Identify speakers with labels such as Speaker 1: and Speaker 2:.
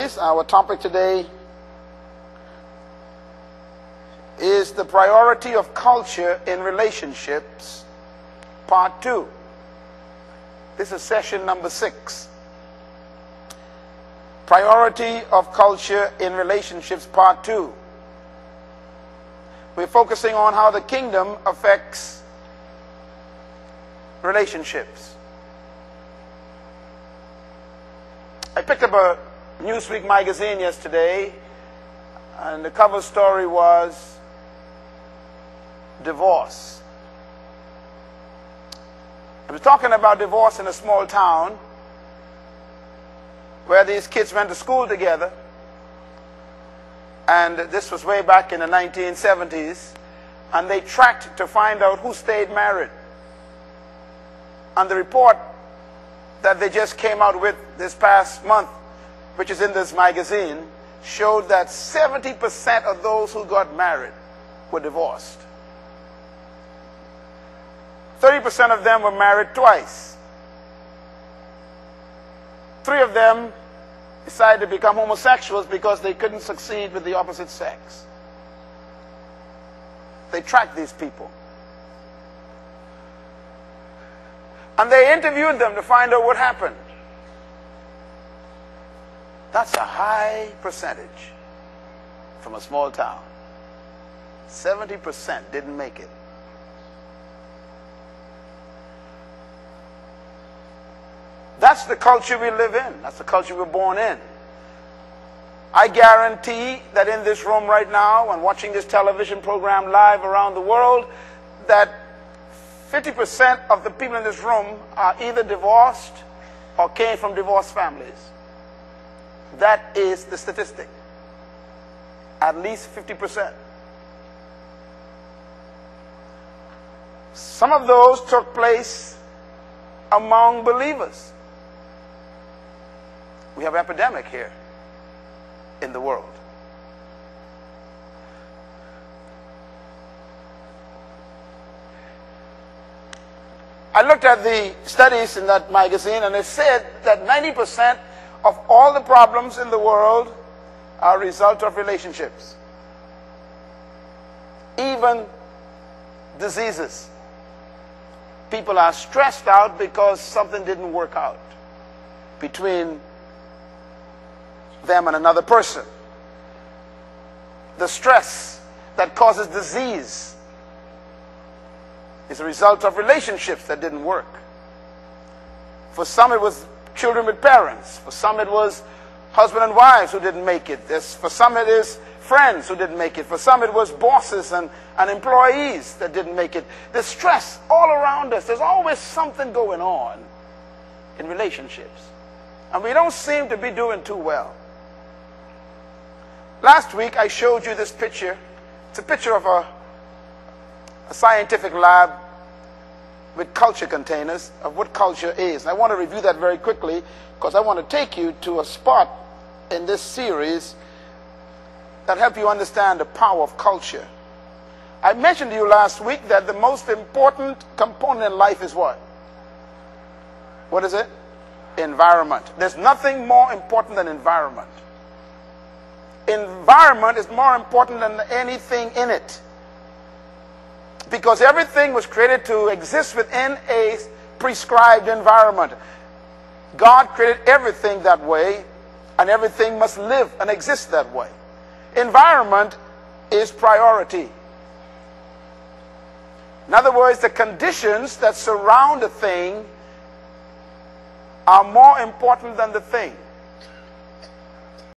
Speaker 1: Our topic today is the priority of culture in relationships, part 2. This is session number 6. Priority of culture in relationships, part 2. We're focusing on how the kingdom affects relationships. I picked up a Newsweek magazine yesterday, and the cover story was divorce. I was talking about divorce in a small town where these kids went to school together, and this was way back in the 1970s, and they tracked to find out who stayed married. And the report that they just came out with this past month, which is in this magazine, showed that 70% of those who got married were divorced. 30% of them were married twice. 3 of them decided to become homosexuals because they couldn't succeed with the opposite sex. They tracked these people. And they interviewed them to find out what happened. That's a high percentage from a small town. 70% didn't make it. That's the culture we live in. That's the culture we're born in. I guarantee that in this room right now and watching this television program live around the world, that 50% of the people in this room are either divorced or came from divorced families. That is the statistic. At least 50%. Some of those took place among believers. We have an epidemic here in the world. I looked at the studies in that magazine, and it said that 90% of all the problems in the world are a result of relationships. Even diseases. People are stressed out because something didn't work out between them and another person. The stress that causes disease is a result of relationships that didn't work. For some it was children with parents. For some it was husband and wives who didn't make it. For some it is friends who didn't make it. For some it was bosses and employees that didn't make it. There's stress all around us. There's always something going on in relationships. And we don't seem to be doing too well. Last week I showed you this picture. It's a picture of a scientific lab with culture containers of what culture is. And I want to review that very quickly because I want to take you to a spot in this series that help you understand the power of culture. I mentioned to you last week that the most important component in life is what? What is it? Environment. There's nothing more important than environment. Environment is more important than anything in it. Because everything was created to exist within a prescribed environment. God created everything that way, and everything must live and exist that way. Environment is priority. In other words, the conditions that surround a thing are more important than the thing.